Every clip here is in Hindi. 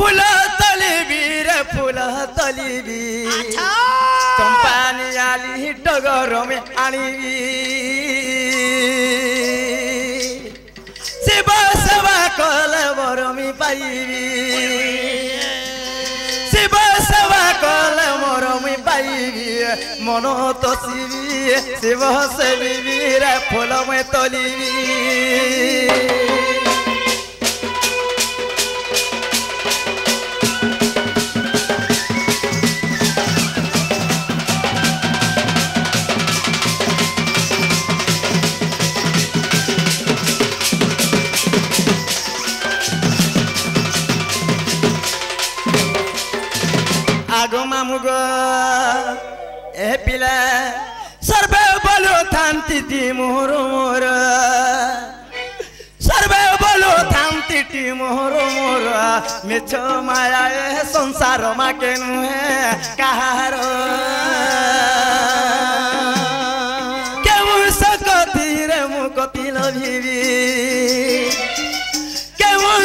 फूल तलिबी रे फूल तलिबी चंपानी आली टगर में आनिबी शिव सेवा कल बरमी पाइबी शिव सेवा कल मरमी पाइबी मन तोसिबी शिव सेवी रे फूल में तलिबी आगो मामुगो ए पिला सर्वे बोलो थांती ती मोर मोर सर्वे बोलो थांती ती मोर मोर मिछ माया ए संसार मा के नुहे कहार केउ सकती रे मुकती लभिबी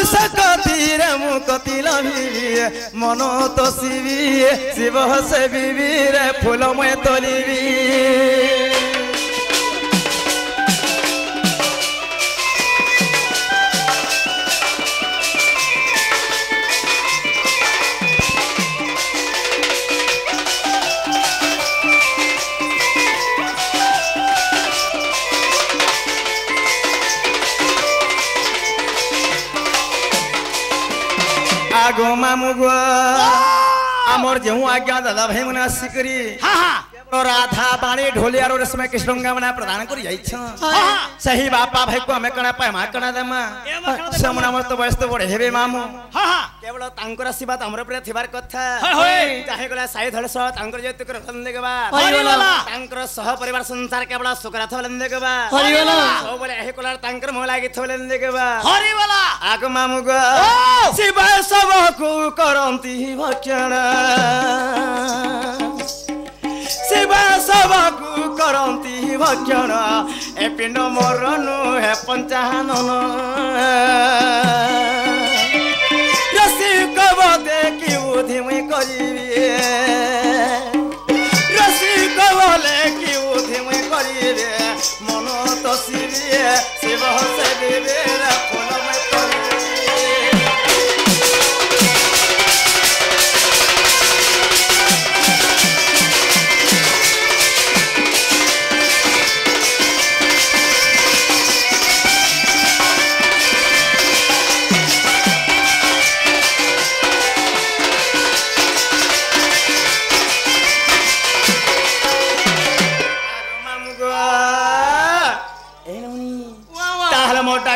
सकती रे मुकती लभिबी मन तोसिबी शिव सेविबी रे फूल में तलिबी आगो मामुगो आमर जेहू आज्ञा दादा भाई मने आसिकरी राधा बाणी ढोलिया रो समय कृष्णंगा मना प्रदान करी जाई छ सही बापा भाई को हमें कणा पाए मा कणा देमा समना मत बयस्त बडे हेबे मामू केवल तांकर आशीर्वाद हमर पर थिबार कथा चाहे गला साई धळ सह तांकर जेतु कर लंदेगबा हरिवला तांकर सह परिवार संसार केवल सुखराथ लंदेगबा हरिवला सब बोले हे कोला तांकर मोह लागी थ लंदेगबा हरिवला आग मामुगो शिव सब को करंती भक्षण शिव सबकू करंती भक्षण ए पिंड मरनु हे पंचानन रसिक बदे कि बुद्धि मुई करिबी रसिक बोले कि बुद्धि मुई करिबी मन तोसिबी शिव सेविबी फूल में तलिबी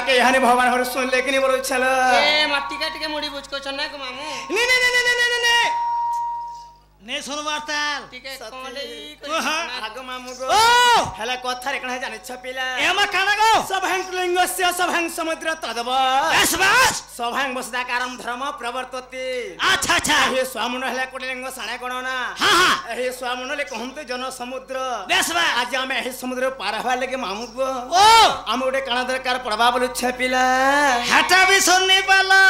के यहां भगवान हर सुन लेकिन बोलो चल ए मट्टी काट के मुड़ी बुझको छना को मामू ने ने ने ने ने ने ने सुन वार्ताल ठीक है कोले आगो मामू गो हला कथा रे कणा जाने छपिला एमा काना गो सभंग लिंगस्य सभंग समुद्र तदव बस बस सभंग बसदा कारम धर्म प्रवर्तते अच्छा अच्छा हे स्वामुन हला कोटे लिंग साणे गणना हां हां हे स्वामुन ले कहंते जन समुद्र बस बस आज हम हे समुद्र पार हवा लगे मामू गो ओ हम ओटे कणा दरकार प्रभाव ल छपिला हाटा भी सुन नहीं पाला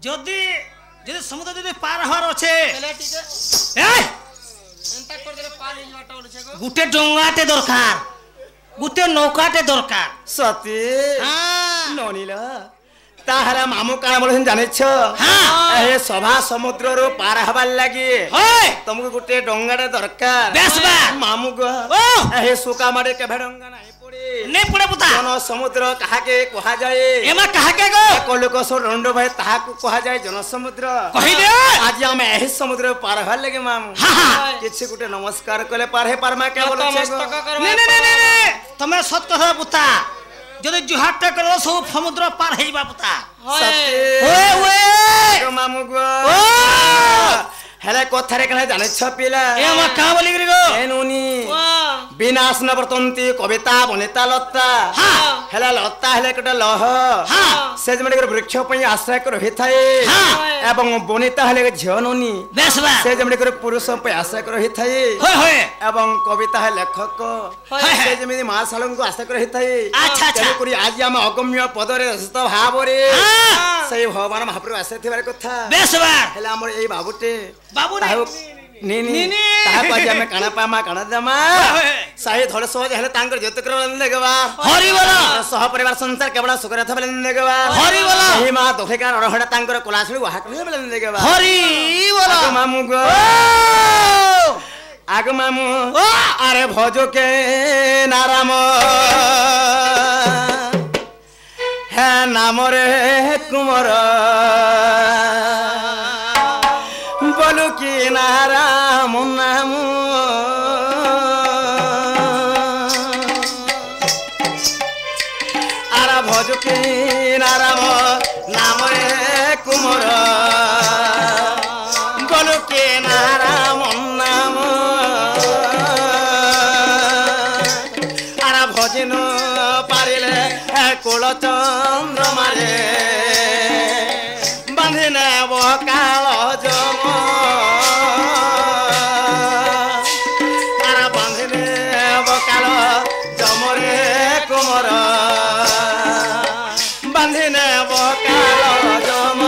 जदी जदी समुद्र जदी पार हर अछि पहले ठीक है ए एंता कर दे पानी वाटा बोले छको गुटे डोंगाटे दरकार गुटे नौकाटे दरकार सती हां नोनिला ताहरा मामू काना बोले जाने छ हां ए सभा समुद्र रो पार हवा लागि ओए तुमको गुटे डोंगाटे दरकार बेस बा मामू गो ओ ए सुका मारे के डोंगा नाही पड़ी ने पड़े पुता जन समुद्र कहा के कहा जाए एमा कहा के गो को लोक सो रंडो भाई ताहा को कहा जाए जन समुद्र कहि दे आज हम एही समुद्र पार हल लगे मामू हां किछि गुटे नमस्कार कले पार हे पार मा के बोले नमस्कार कर ने ने ने ने तमे सत कथा पुता जदी जुहाटे करो सब समुद्र पार हेबा पुता ओए ओए मामू गो हेले कथा रे कने जाने छपिला एमा का बोली गो एनुनी বিনাশ নবর্তন্তি কবিতা বনিতা লতা হেলা লতা হেলে একটা লহ সে যেমন বৃক্ষ ପାଇଁ আশ্রয় করে রহিথায়ে এবং বনিতা হেলে ঝিଅ ননি সে যেমন পুরুষ ପାଇଁ আশ্রয় করে রহিথায়ে এবং কবিতা হে লেখক সে যেମିତି মা শালଙ୍କୁ আশ্রয় করে রহিথায়ে তেଣୁ କରି ଆଜି ଆମେ ଅଗମ୍ୟ ପଦରେ ରସିତ ଭାବରେ ସେଇ ଭଗବାନ ମହାପ୍ରଭୁ ଆସିଥିବାର କଥା ହେଲେ ଆମର ଏଇ ବାବୁଟେ ଆମେ କାଣା ପାମା କାଣା ଦେମା ସାହି ଧଳ ସହଜ ହେଲେ ତାଙ୍କର ଯେତେ ଦେଖବା ସହ ପରିବାର ସଂସାର କେବଳ ସୁଖରେ ଥା ଦେଖବା ଏହି ମା ଦୋଷିକାର ଅରହଡ଼ା ତାଙ୍କର କଳାଶୁଣି ଦେଖବା ମାମୁ ଗো ଆଗ ମାମୁ ଆରେ ଭଜ କେ ନାରାମ ହେ ନାମରେ କୁମର বলু কি নারাম নাম আর ভজ কি নারাম নামরে কুমর বলু কি নারাম নাম আর ভজন পারিলে কুল চন্দ্রমারে বাঁধি নেব কাল জম তারা বাঁধি নেব কাল জমরে কোমর বাঁধি নেব কাল জম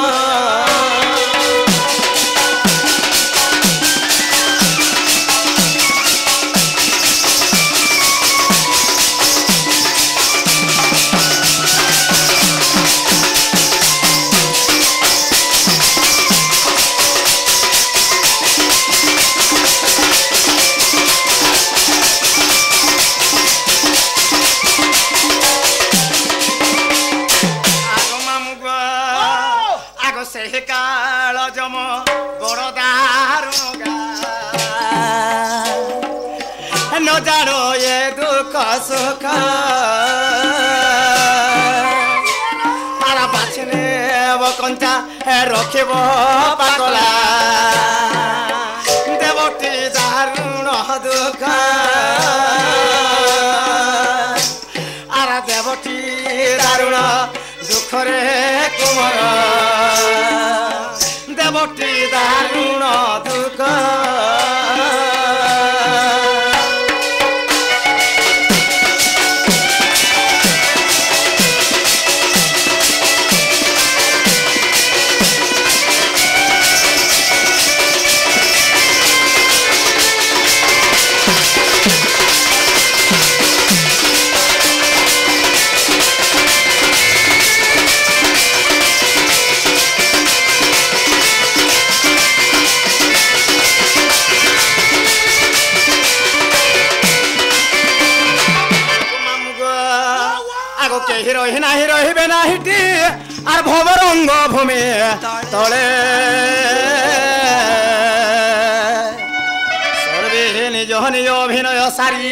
জানো এ দুঃখ সুখ তারা বাছে নেব কঞ্চা রখিব পাগলা দেবটি দারুণ দুঃখ আর দেবটি দারুণ দুঃখরে কুমর দেবটি দারুণ দুঃখ রহিবে না হিটি আর ভবরঙ্গ ভূমি তলে সর্বে নিজ নিজ অভিনয় সারি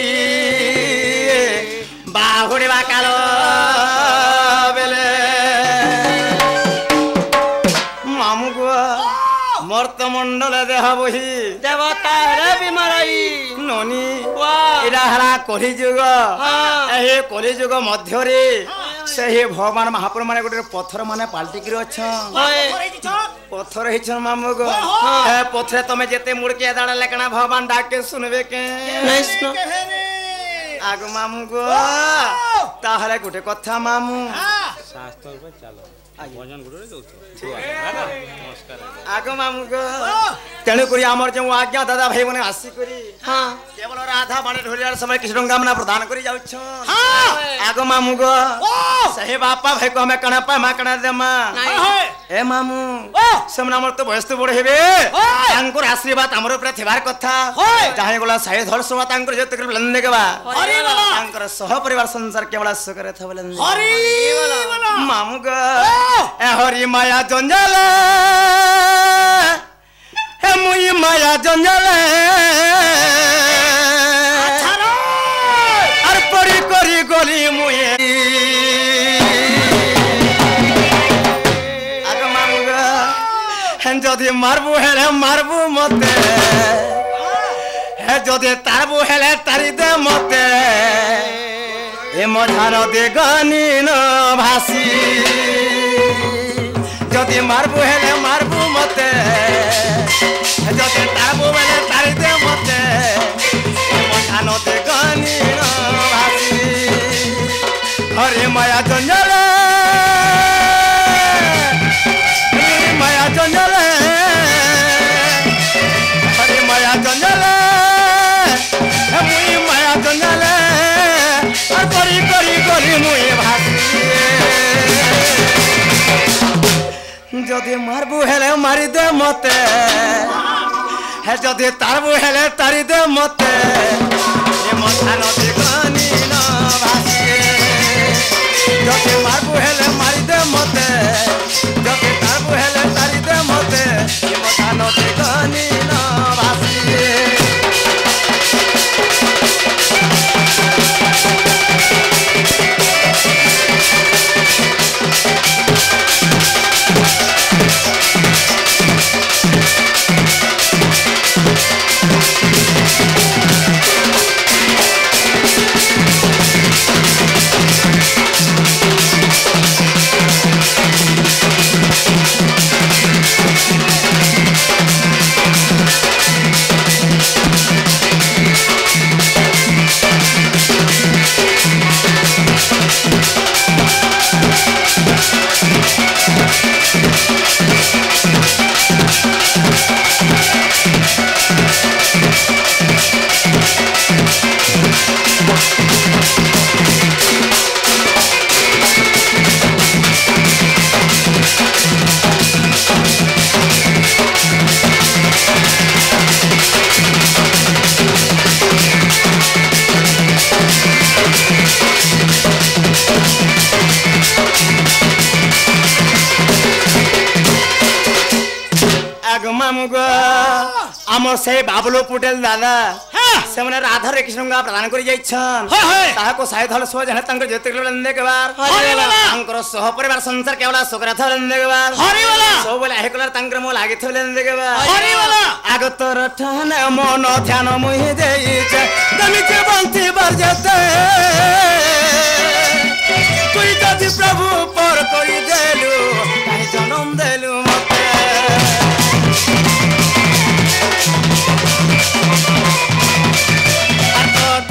বাহুড়িবা কাল বেলে মামু গো মর্তমণ্ডলে দেহ বহি দেবতা বিমারাই ননি এরা হারা কলিযুগ এই কলিযুগ মধ্যরে সেই ভগবান মহাপ্রভু মানে গোটে পথর মানে পাল্টিকি পথর হয়েছ মামু গো পথরে তুমি যেতে মুড়কিয়া দাঁড়া লেখনা ভগবান ডাকে শুনবে কে আগ মামু গো তাহলে গোটে কথা মামু আগ মামু গো তেণু করি আমার যে আজ্ঞা দাদা ভাই মানে আসি করি কেবল রাধা বাণী ঢোলিয়ার সময় কৃষ্ণ কামনা প্রদান করে যাচ্ছ আগ মামু গো সেই বাপা ভাই কো আমি কানা পাই মা কানা দেমা এ মামু সেমন আমার তো বয়স তো বড় হেবে তাঙ্কর আশীর্বাদ আমার উপরে থিবার কথা যাহে গলা সাই ধর সোয়া তাঙ্কর যেতে করে বলন দেবা তাঙ্কর সহ পরিবার সংসার কেবল সুখরে থ বলন হরি মামু গো এ হরি মায়া জঞ্জাল হে মুই মায়া জঞ্জাল আর পরি করি গলি মুই আগ মামু গো যদি মারবু হেলে মারবু মতে হে যদি তার বউ হেলে তারি দে মতে এ মধার দে গানি ন ভাসি যদি মারবু হেলে মারবু মতে যদি তার বউ হেলে তারি দে মতে এ মধার দে গানি ন ভাসি হরে মায়া জঞ্জলে মায়া জঞ্জলে হরে মায়া জঞ্জলে মুই মায়া জঞ্জলে আর করি করি করি মুই ভাসি যদি মারবু হেলে মারি দে মতে হে যদি তারবু হেলে তারি দে মতে এ মথা নদী গানি ন ভাসি যদি মারবু হেলে মারি দে মতে যদি তারবু হেলে তারি দে মতে এ মথা নদী গানি ন ভাসি আমার সেই বাবলু পুটেল দাদা সেমানে রাধা রে কৃষ্ণ প্রদান করে যাইছন তাহাকো সাইড হল সো জানে তাঙ্কর যেতে গেলে দেখবার তাঙ্কর সহ পরিবার সংসার কেবল সুখরে থলেন দেখবার সব বলে হে কলার তাঙ্কর মো লাগি থলেন দেখবার আগতর ঠানে মন ধ্যান মুই দেইছে তুমি বন্তি বাজতে তুই যদি প্রভু পর করি দেলু তাই জনম দেলু মতে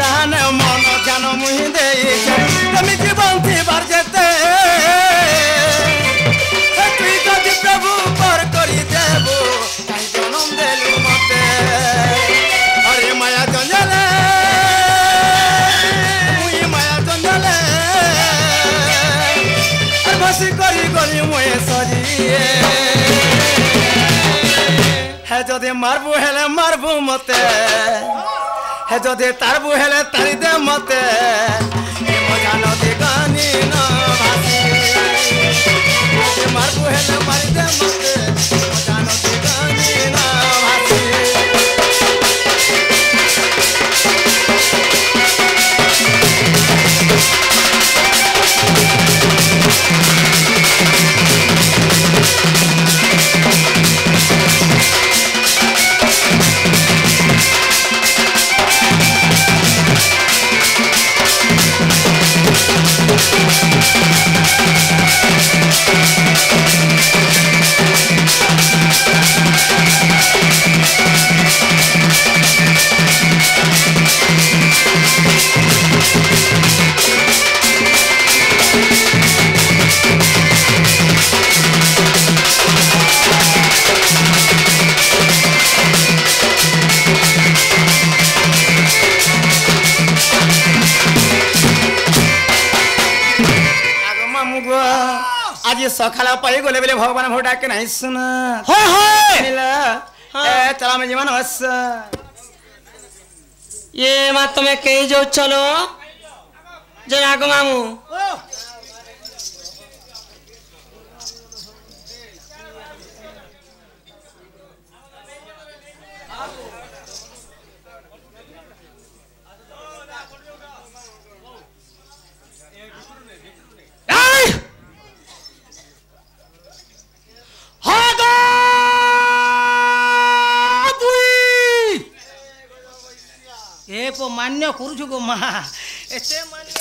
দানে মন জান মুই দেইছে তুমি জীবন থিবার যেতে তুই যদি প্রভু পর করি দেব তাই জনম দেলু মতে হরে মায়া জঞ্জলে মুই মায়া জঞ্জলে আর ভাসি করি করি মুই সরিয়ে হে যদি মারবু হেলে মারবু মতে হে যদি তারবু হেলে তারি দে মতে এ মজা নদী গানি ন ভাসি মারবু হেলে মারি দে মতে মজা নদী গানি ন ভাসি आज सकाळ पाई गोले बेले भगवान भो डाके नाही सुना होय होय ए चला मैं जीवन हस ये मा तुम्हें कहीं जो चलो जरा को मामू मान्य करूछु गो मा एते मान्य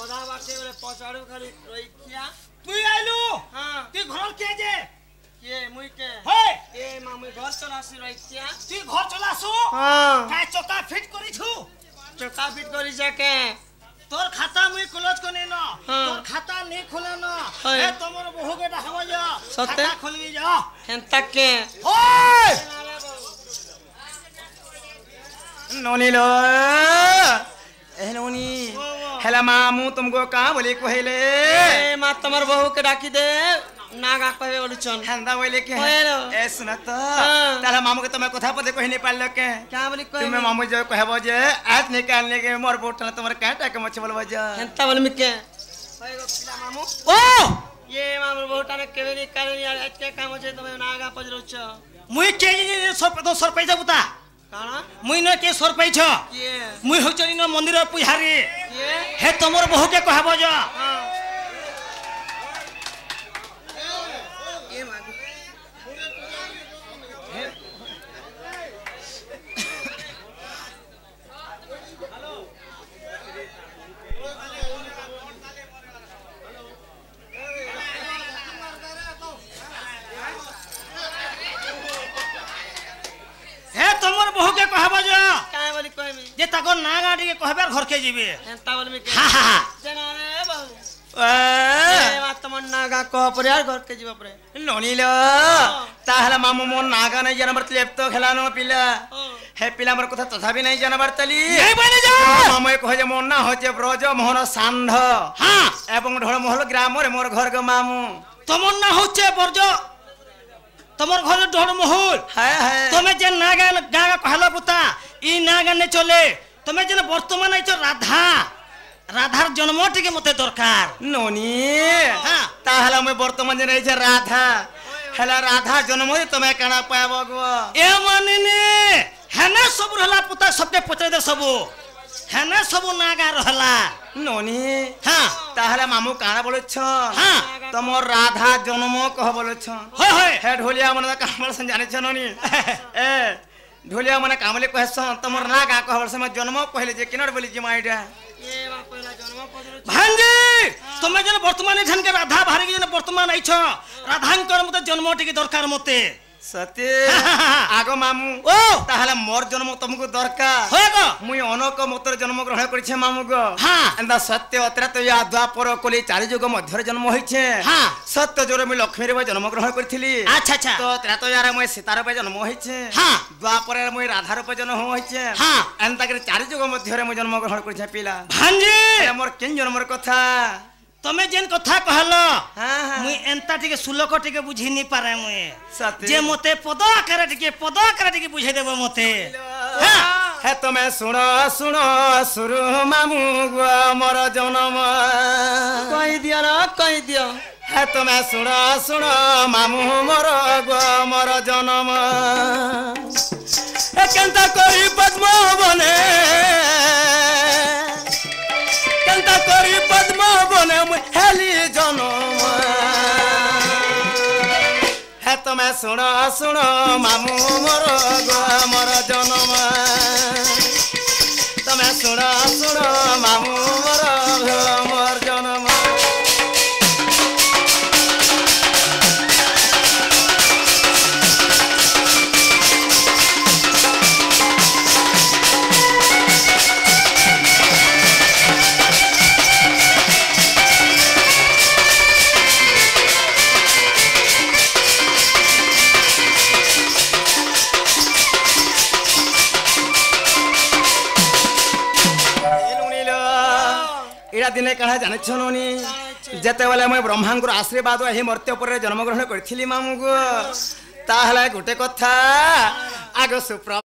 ओदा बाटे बोले पछाड़ू खाली रहिया तुई आइलु हां तुई घर के जे के मुई के हे ए मामू घर चलासी रहिया तुई घर चलासु हां काय चका फिट करिछु चका फिट करी जाके तोर खाता मुई क्लोज कोने न तोर खाता नहीं खोले न ए तमर बहु के डाकबो जा सत्य खाता खोलबी जा हेंता के ओए नोनीलो ए नोनी हेला मामू तुमको कहाँ बोले कहले ए मा तमर बहू के डाकी दे नागा कहबे बोलुचन हंदा बोले के हेलो ए सुन तो ताला मामू के तुम्हें कथा पते कहि नहीं पालो के क्या बोली कह तुम्हें मामू जो कहबो जे आज निकालने के मोर बोतल तुम्हारे काटा के मछ बोलबो जे हेंता बोल मिके होएगो पिला मामू ओ ये मामू बहुटा ने केवे निकाले यार एके काम होचे तमे नागा पजरोच मुई के सर पैसा बुता काना मुई न के सर पैछ ये मुई होचनी न मंदिर पुजारी ये हे तमर बहु के कहबो जा हां ये मागू हे तमर बहु के कहबो जा काय बोली कहमी जे ताको ना गाडी के कहबे घर के जीबे हेंता बोल मिके हा हा जना रे बहू ए ए मा तमन नागा कह पर यार घर के जीवा परे नोनीलो ताहला मामू मोर नागा नहीं जानबर लेप्तो खेलानो पिला हे पिला मोर कथा तथा भी नहीं जानबर तली नहीं बने जा मामू कहे जे मोर ना होचे ब्रज मोहन सांध हां एवं ढोल महल ग्राम रे मोर घर ग मामू तमर ना होचे बरज तमर घर ढोल महल हाय हाय तमे जे नागा गागा कहला पुता ई नागा ने चले तमे जे वर्तमान आइछ राधा राधार जन्म टिके मते दरकार नोनी हां ताहला मैं वर्तमान जे रही राधा हेला राधा जन्म तमे काना पाबो गो ए मानिने हेने सब रहला पुता सबके पचरे दे सब हेने सब नागा रहला नोनी हां ताहला मामू काना बोले छ हां तमोर राधा जन्म कह बोले छ होय होय हे ढोलिया मन कामल सं जाने छ नोनी ए ढोलिया मन कामले कह स तमोर नागा कह बोले समय जन्म कहले जे किनर बोली जे माइडा ये मा पहिला जन्म पजरोच भांजी तमे जन वर्तमान ठन के राधा भारी के जन वर्तमान आइछ राधांकर मते जन्म टिके दरकार मते सत्य आगो मामू ओ ताहला मोर जन्म तुमको दरकार होयगो मुई अनक मतरे जन्म ग्रहण करिछे मामू गो हां एंदा सत्य अत्रात या द्वापर कोली चारि जुग मध्य जन्म होइछे हां सत्य जोरे मुई लक्ष्मी रे जन्म ग्रहण करथिली अच्छा अच्छा तो त्रात यार मुई सीता रे जन्म होइछे हां द्वापर मुई राधा रे जन्म होइछे हां एंता के चारि जुग मध्य रे मुई जन्म ग्रहण करिछे पिला भांजी मोर किन जन्मर कथा तमे जेन कथा कहलो हां हां मुई एंता टिके सुलक टिके बुझी नि पारे मुई सत्य जे मते पद आकार टिके बुझाई देबो मते हां हे तमे सुनो सुनो सुरु मामू गो मोर जन्म कहि दिया ना कहि दिया हे तमे सुनो सुनो मामू मोर गो मोर जन्म ए केंता करी पद्म बने केंता करी पद्म बने हेली जन्म हे तमे सुनो सुनो मामू मोर गो मोर जन्म तमे सुनो सुनो मामू मोर मोर जन्म दिने कहा जाने छनोनी जेते वाले मैं ब्रह्मांकुर आशीर्वाद हे मर्त्य पर जन्म ग्रहण करथिली मामू गो ताहला गोटे कथा आगो सुप्र